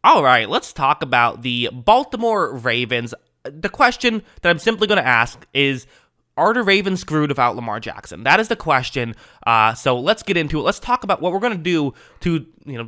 All right, let's talk about the Baltimore Ravens. The question that I'm simply going to ask is, are the Ravens screwed without Lamar Jackson? That is the question. So let's get into it. Let's talk about what we're going to do to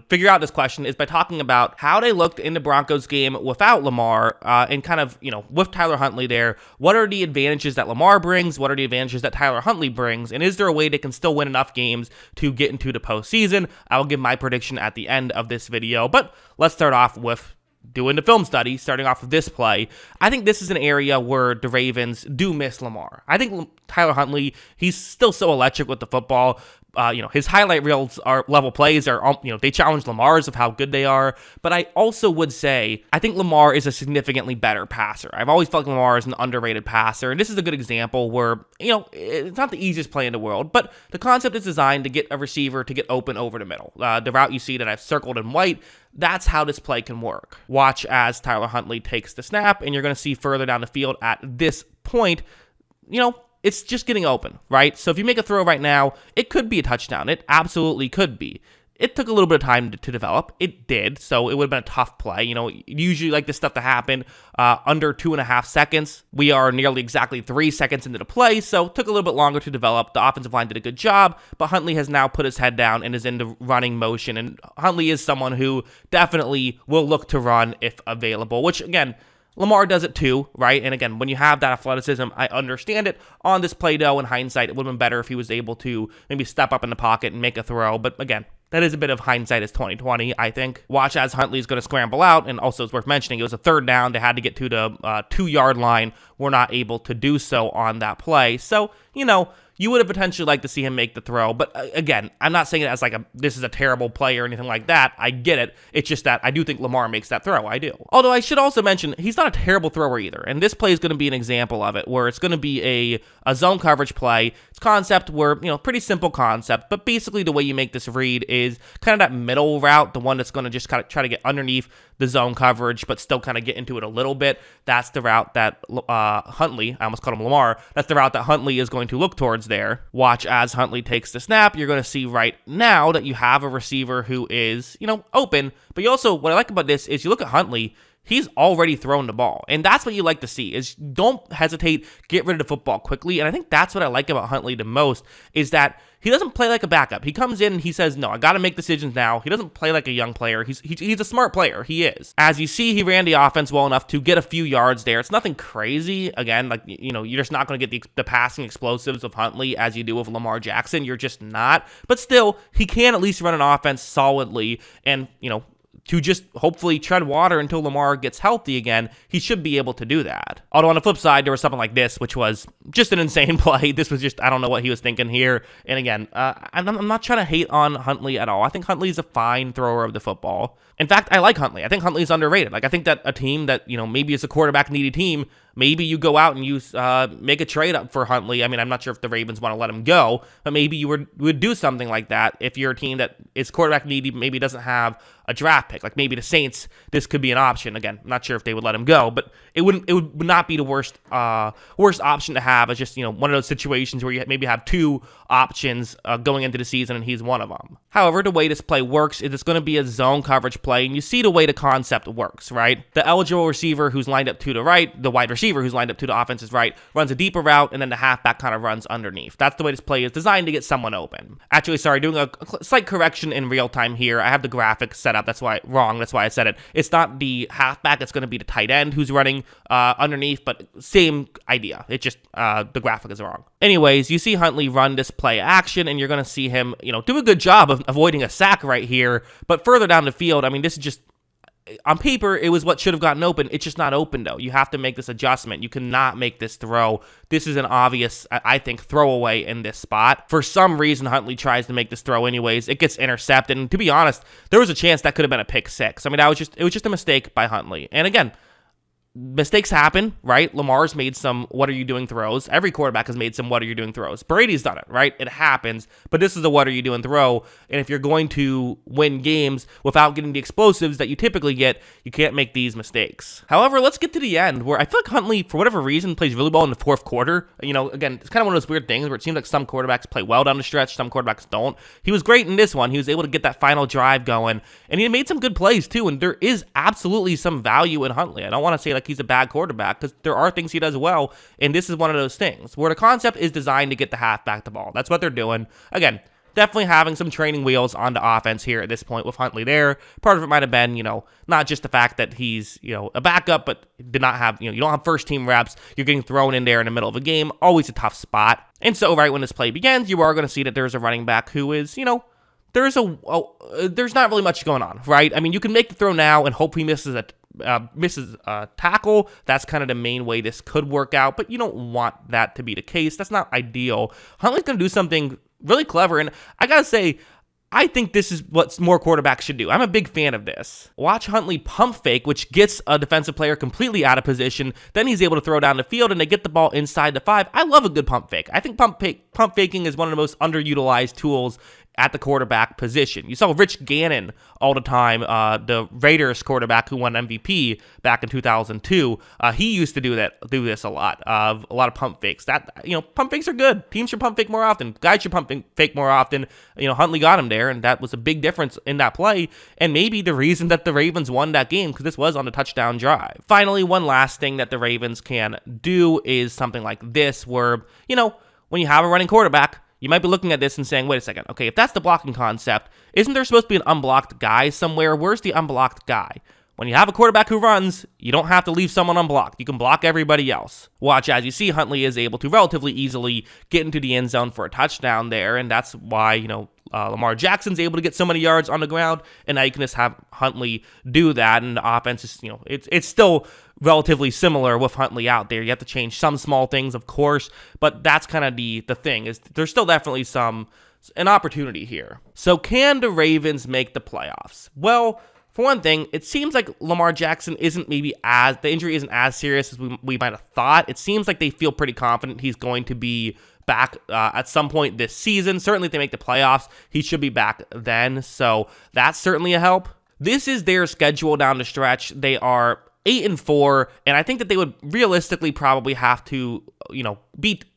figure out this question is by talking about how they looked in the Broncos game without Lamar and kind of, with Tyler Huntley there. What are the advantages that Lamar brings? What are the advantages that Tyler Huntley brings? And is there a way they can still win enough games to get into the postseason? I'll give my prediction at the end of this video. But let's start off with doing the film study, starting off with this play. I think this is an area where the Ravens do miss Lamar. I think Tyler Huntley, he's still so electric with the football. His highlight reels are level plays are, they challenge Lamar's of how good they are. But I also would say, I think Lamar is a significantly better passer. I've always felt Lamar is an underrated passer. And this is a good example where, it's not the easiest play in the world, but the concept is designed to get a receiver to get open over the middle. The route you see that I've circled in white, that's how this play can work. Watch as Tyler Huntley takes the snap, and you're going to see further down the field at this point, it's just getting open, right? So if you make a throw right now, it could be a touchdown. It absolutely could be. It took a little bit of time to develop. It did, so it would have been a tough play. Usually like this stuff to happen under 2.5 seconds. We are nearly exactly 3 seconds into the play, so it took a little bit longer to develop. The offensive line did a good job, but Huntley has now put his head down and is in the running motion, and Huntley is someone who definitely will look to run if available, which, again, Lamar does it too, right? And again, when you have that athleticism, I understand it. On this play, though, in hindsight, it would have been better if he was able to maybe step up in the pocket and make a throw. But again, that is a bit of hindsight as 2020, I think. Watch as Huntley's going to scramble out, and also it's worth mentioning, it was a third down. They had to get to the 2-yard line. We're not able to do so on that play. So, you would have potentially liked to see him make the throw. But again, I'm not saying it as this is a terrible play or anything like that. I get it. It's just that I do think Lamar makes that throw. I do. Although I should also mention, he's not a terrible thrower either. And this play is going to be an example of it, where it's going to be a zone coverage play. It's concept where, pretty simple concept. But basically the way you make this read is kind of that middle route, the one that's going to just kind of try to get underneath the zone coverage, but still kind of get into it a little bit. That's the route that Huntley, I almost called him Lamar, that's the route that Huntley is going to look towards there. Watch as Huntley takes the snap. You're going to see right now that you have a receiver who is, open. But you also, what I like about this is you look at Huntley, he's already thrown the ball. And that's what you like to see, is don't hesitate, get rid of the football quickly. And I think that's what I like about Huntley the most, is that he doesn't play like a backup. He comes in and he says, no, I got to make decisions now. He doesn't play like a young player. He's a smart player. He is. As you see, he ran the offense well enough to get a few yards there. It's nothing crazy. Again, you're just not going to get the passing explosives of Huntley as you do with Lamar Jackson. You're just not. But still, he can at least run an offense solidly and, to just hopefully tread water until Lamar gets healthy again. He should be able to do that. Although on the flip side, there was something like this, which was just an insane play. This was just, I don't know what he was thinking here. And again, I'm not trying to hate on Huntley at all. I think Huntley's a fine thrower of the football. In fact, I like Huntley. I think Huntley's underrated. I think that a team that, maybe is a quarterback needy team, maybe you go out and you make a trade up for Huntley. I mean, I'm not sure if the Ravens want to let him go, but maybe you would do something like that if you're a team that is quarterback needy, maybe doesn't have a draft pick. Like maybe the Saints, this could be an option. Again, I'm not sure if they would let him go, but it would not be the worst option to have. It's just, one of those situations where you maybe have two options going into the season and he's one of them. However, the way this play works is it's going to be a zone coverage play, and you see the way the concept works, right? The eligible receiver who's lined up to the right, the wide receiver who's lined up to the offense's right, runs a deeper route, and then the halfback kind of runs underneath. That's the way this play is designed to get someone open. Actually, sorry, doing a slight correction in real time here. I have the graphics set up. That's why I said it. It's not the halfback. It's going to be the tight end who's running underneath, but same idea. It just, the graphic is wrong. Anyways, you see Huntley run this play action, and you're going to see him, do a good job of avoiding a sack right here. But further down the field, I mean, this is just, on paper, it was what should have gotten open. It's just not open, though. You have to make this adjustment. You cannot make this throw. This is an obvious, I think, throwaway in this spot. For some reason, Huntley tries to make this throw anyways. It gets intercepted, and to be honest, there was a chance that could have been a pick six. I mean, it was just a mistake by Huntley. And again, mistakes happen, right? Lamar's made some what are you doing throws. Every quarterback has made some what are you doing throws. Brady's done it, right? It happens, but this is a what are you doing throw. And if you're going to win games without getting the explosives that you typically get, you can't make these mistakes. However, let's get to the end where I feel like Huntley, for whatever reason, plays really well in the fourth quarter. Again, it's kind of one of those weird things where it seems like some quarterbacks play well down the stretch, some quarterbacks don't. He was great in this one. He was able to get that final drive going, and he made some good plays too, and there is absolutely some value in Huntley. I don't want to say like he's a bad quarterback because there are things he does well, and this is one of those things where the concept is designed to get the halfback the ball. That's what they're doing. Again, definitely having some training wheels on the offense here at this point with Huntley there. Part of it might have been, not just the fact that he's, a backup, but did not have, you don't have first team reps. You're getting thrown in there in the middle of a game. Always a tough spot. And so right when this play begins, you are going to see that there's a running back who is, there's not really much going on, right? I mean, you can make the throw now and hope he misses a tackle. That's kind of the main way this could work out, but you don't want that to be the case. That's not ideal. Huntley's going to do something really clever, and I gotta say, I think this is what more quarterbacks should do. I'm a big fan of this. Watch Huntley pump fake, which gets a defensive player completely out of position. Then he's able to throw down the field, and they get the ball inside the 5. I love a good pump fake. I think pump faking is one of the most underutilized tools at the quarterback position. You saw Rich Gannon all the time, the Raiders quarterback who won MVP back in 2002. He used to do this a lot of pump fakes. Pump fakes are good. Teams should pump fake more often. Guys should pump fake more often. Huntley got him there, and that was a big difference in that play, and maybe the reason that the Ravens won that game, because this was on a touchdown drive. Finally, one last thing that the Ravens can do is something like this, where, when you have a running quarterback, you might be looking at this and saying, wait a second, okay, if that's the blocking concept, isn't there supposed to be an unblocked guy somewhere? Where's the unblocked guy? When you have a quarterback who runs, you don't have to leave someone unblocked. You can block everybody else. Watch as you see Huntley is able to relatively easily get into the end zone for a touchdown there, and that's why, Lamar Jackson's able to get so many yards on the ground, and now you can just have Huntley do that, and the offense is, it's still relatively similar with Huntley out there. You have to change some small things, of course, but that's kind of the thing, is there's still definitely an opportunity here. So can the Ravens make the playoffs? Well, for one thing, it seems like Lamar Jackson the injury isn't as serious as we might have thought. It seems like they feel pretty confident he's going to be back at some point this season. Certainly if they make the playoffs, he should be back then. So that's certainly a help. This is their schedule down the stretch. They are 8-4, and I think that they would realistically probably have to,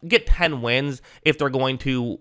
get 10 wins if they're going to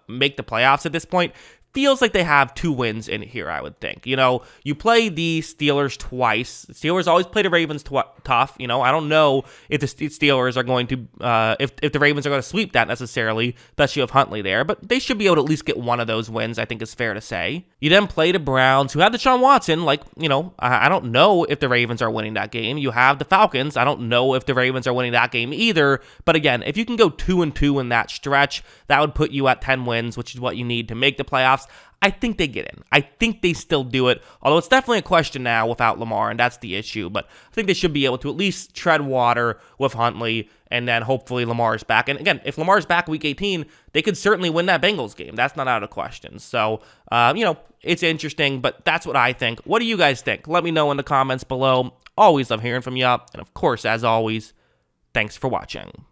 make the playoffs at this point. Feels like they have 2 wins in here, I would think. You play the Steelers twice. The Steelers always play the Ravens tough. I don't know if the Steelers are going to, if the Ravens are going to sweep that necessarily, especially with Huntley there. But they should be able to at least get one of those wins, I think is fair to say. You then play the Browns, who have Deshaun Watson. I don't know if the Ravens are winning that game. You have the Falcons. I don't know if the Ravens are winning that game either. But again, if you can go 2-2 in that stretch, that would put you at 10 wins, which is what you need to make the playoffs. I think they get in. I think they still do it, although it's definitely a question now without Lamar, and that's the issue. But I think they should be able to at least tread water with Huntley, and then hopefully Lamar's back. And again, if Lamar's back week 18, they could certainly win that Bengals game. That's not out of question. So, it's interesting, but that's what I think. What do you guys think? Let me know in the comments below. Always love hearing from you. And of course, as always, thanks for watching.